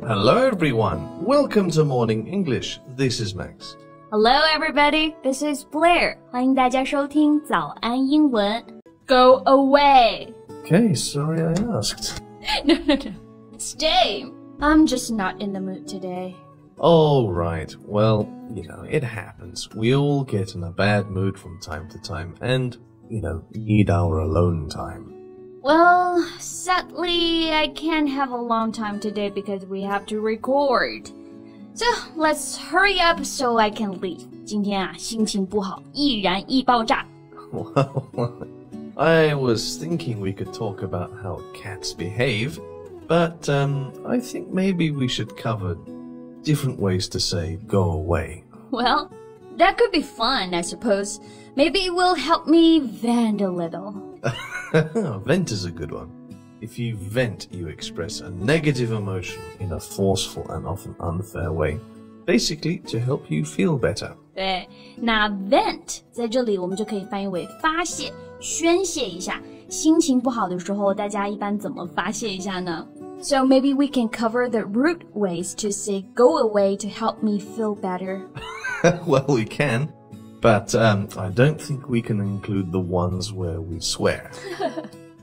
Hello everyone, welcome to Morning English. This is Max. Hello everybody, this is Blair. 欢迎大家收听早安英文。Go away. Okay, sorry I asked. No. Stay. I'm just not in the mood today. All right, well, it happens. We all get in a bad mood from time to time and, need our alone time. Well, sadly, I can't have a long time today because we have to record. So, let's hurry up so I can leave. 今天啊，心情不好，易燃易爆炸。Well, I was thinking we could talk about how cats behave, but I think maybe we should cover different ways to say go away. Well, that could be fun, I suppose. Maybe it will help me vent a little. Vent is a good one. If you vent, you express a negative emotion in a forceful and often unfair way, basically to help you feel better. 对，那 vent 在这里我们就可以翻译为发泄、宣泄一下。心情不好的时候，大家一般怎么发泄一下呢？ So maybe we can cover the rude ways to say go away to help me feel better. Well, we can. But I don't think we can include the ones where we swear.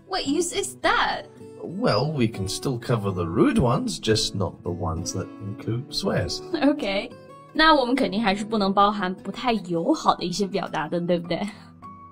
What use is that? Well, we can still cover the rude ones, just not the ones that include swears. Okay. 那我们肯定还是不能包含不太友好的一些表达的，对不对？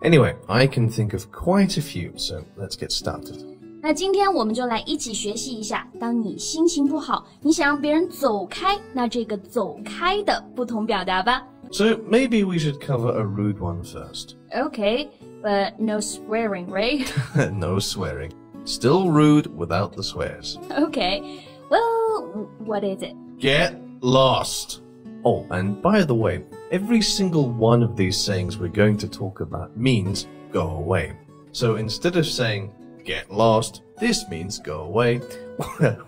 Anyway, I can think of quite a few, so let's get started. 那今天我们就来一起学习一下，当你心情不好，你想让别人走开，那这个走开的不同表达吧。So maybe we should cover a rude one first. Okay, but no swearing, right? No swearing. Still rude without the swears. Okay, well, what is it? Get lost. Oh, and by the way, every single one of these sayings we're going to talk about means go away. So instead of saying get lost, this means go away.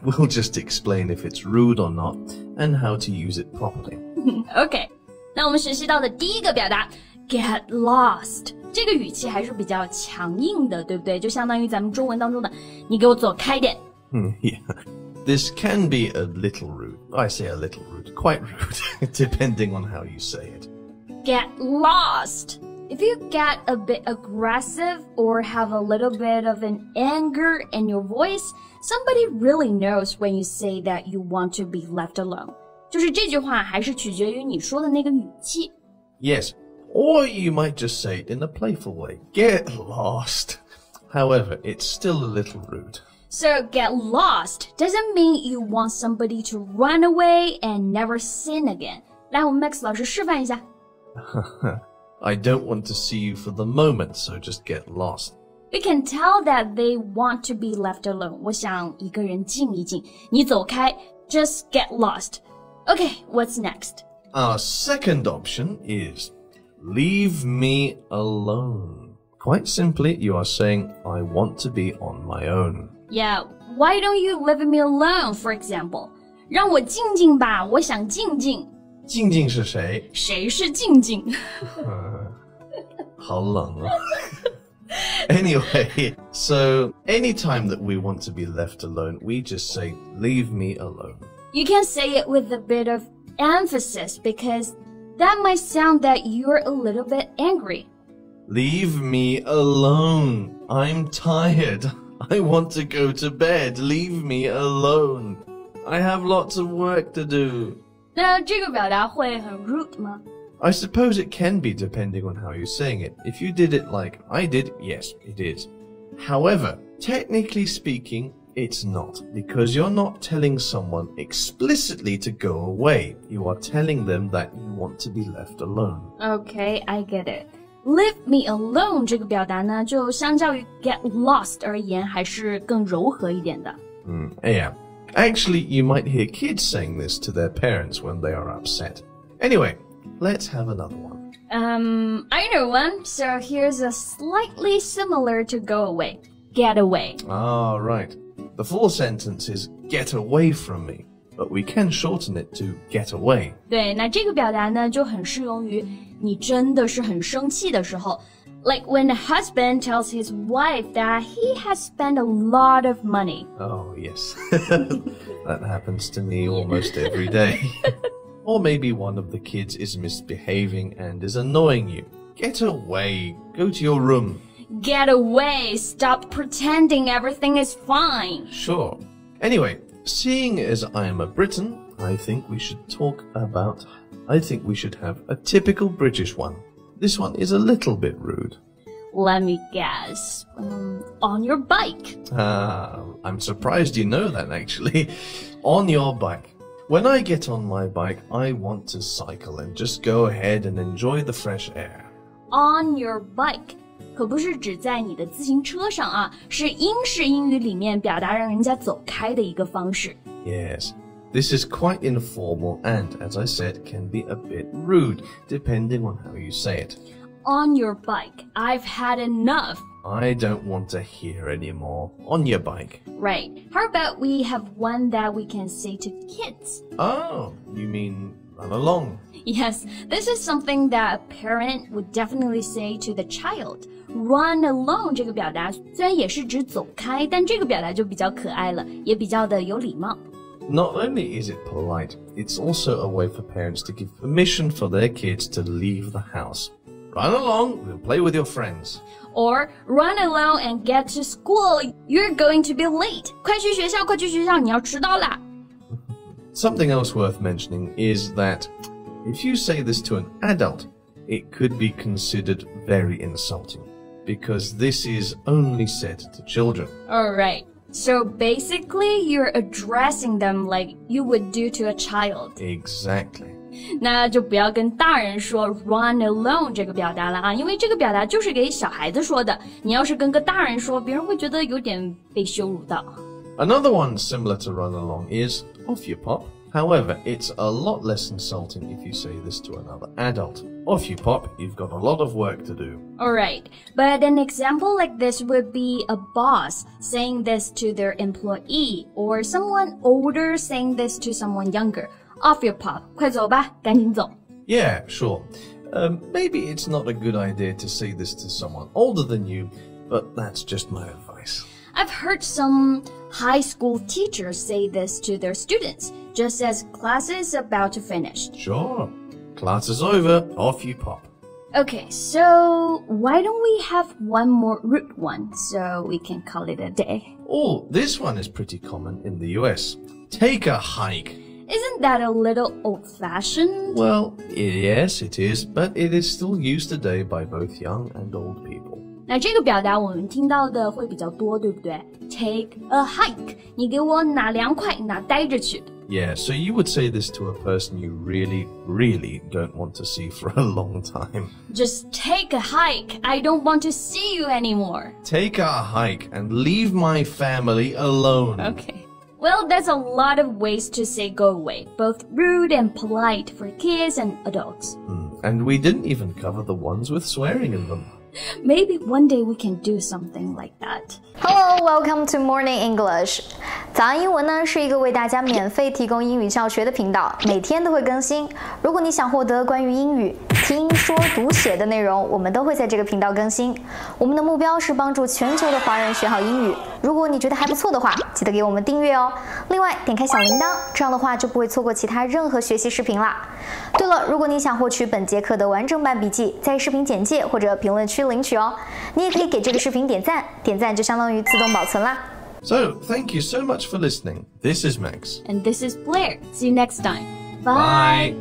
We'll just explain if it's rude or not and how to use it properly. Okay. 那我们学习到的第一个表达 get lost 这个语气还是比较强硬的，对不对？就相当于咱们中文当中的你给我走开点。Yeah. This can be a little rude. I say a little rude, quite rude, depending on how you say it. Get lost. If you get a bit aggressive or have a little bit of an anger in your voice, somebody really knows when you say that you want to be left alone. 就是这句话还是取决于你说的那个语气。 Yes, or you might just say it in a playful way. Get lost. However, it's still a little rude. So get lost doesn't mean you want somebody to run away and never sin again. 来，我们 Max 老师示范一下。I don't want to see you for the moment, so just get lost. We can tell that they want to be left alone. 我想一个人静一静，你走开 just get lost. Okay, what's next? Our second option is leave me alone. Quite simply, you are saying, I want to be on my own. Yeah, why don't you leave me alone, for example? 让我静静吧，我想静静。静静是谁？谁是静静？好冷啊。Anyway, so anytime that we want to be left alone, we just say, leave me alone. You can say it with a bit of emphasis because that might sound that you're a little bit angry. Leave me alone. I'm tired. I want to go to bed. Leave me alone. I have lots of work to do. 那这个表达会很 rude 吗？ I suppose it can be depending on how you're saying it. If you did it like I did, yes, it is. However, technically speaking, it's not, because you're not telling someone explicitly to go away. You are telling them that you want to be left alone. Okay, I get it. Leave me alone 这个表达呢，就相较于 get lost 而言，还是更柔和一点的。Yeah. Actually, you might hear kids saying this to their parents when they are upset. Anyway, let's have another one. I know one. So here's a slightly similar to go away. Get away. Ah, right. The full sentence is get away from me, but we can shorten it to get away. 对，那这个表达呢，就很适用于你真的是很生气的时候。Like when a husband tells his wife that he has spent a lot of money. Oh, yes. That happens to me almost every day. Or maybe one of the kids is misbehaving and is annoying you. Get away. Go to your room. Get away. Stop pretending everything is fine. Sure. Anyway, seeing as I am a Briton, I think we should have a typical British one. This one is a little bit rude. Let me guess. On your bike. I'm surprised you know that, actually. On your bike. When I get on my bike, I want to cycle and just go ahead and enjoy the fresh air. On your bike. 可不是指在你的自行车上啊，是英式英语里面表达让人家走开的一个方式。Yes. This is quite informal and, as I said, can be a bit rude, depending on how you say it. On your bike. I've had enough. I don't want to hear anymore. On your bike. Right. How about we have one that we can say to kids? Oh, you mean run along? Yes, this is something that a parent would definitely say to the child. Run along 这个表达虽然也是指走开，但这个表达就比较可爱了，也比较的有礼貌。Not only is it polite, it's also a way for parents to give permission for their kids to leave the house. Run along, we'll play with your friends. Or run along and get to school. You're going to be late. 快去学校，快去学校，你要迟到啦。Something else worth mentioning is that if you say this to an adult, it could be considered very insulting because this is only said to children. All right. So basically, you're addressing them like you would do to a child. Exactly. 那就不要跟大人说 run alone 这个表达了啊，因为这个表达就是给小孩子说的。你要是跟个大人说，别人会觉得有点被羞辱到。Another one similar to run along is off you pop. However, it's a lot less insulting if you say this to another adult. Off you pop, you've got a lot of work to do. Alright, but an example like this would be a boss saying this to their employee, or someone older saying this to someone younger. Off your pop, 快走吧，赶紧走。Yeah, sure. Maybe it's not a good idea to say this to someone older than you, but that's just my advice. I've heard some high school teachers say this to their students, just as class is about to finish. Sure. Class is over, off you pop. Okay, so why don't we have one more rude one so we can call it a day? Oh, this one is pretty common in the US. Take a hike. Isn't that a little old-fashioned? Well, yes, it is, but it is still used today by both young and old people. 那这个表达我们听到的会比较多，对不对？ Take a hike. 你给我拿凉快，拿待着去。 Yeah, so you would say this to a person you really, really don't want to see for a long time. Just take a hike. I don't want to see you anymore. Take a hike and leave my family alone. Okay. Well, there's a lot of ways to say go away, both rude and polite for kids and adults. And we didn't even cover the ones with swearing in them. Maybe one day we can do something like that. Hello, welcome to Morning English. 早安英文呢是一个为大家免费提供英语教学的频道，每天都会更新。如果你想获得关于英语听说读写的内容，我们都会在这个频道更新。我们的目标是帮助全球的华人学好英语。如果你觉得还不错的话，记得给我们订阅哦。另外，点开小铃铛，这样的话就不会错过其他任何学习视频啦。对了，如果你想获取本节课的完整版笔记，在视频简介或者评论区领取哦。你也可以给这个视频点赞，点赞就相当于自动保存啦。So, thank you so much for listening. This is Max. And this is Blair. See you next time. Bye.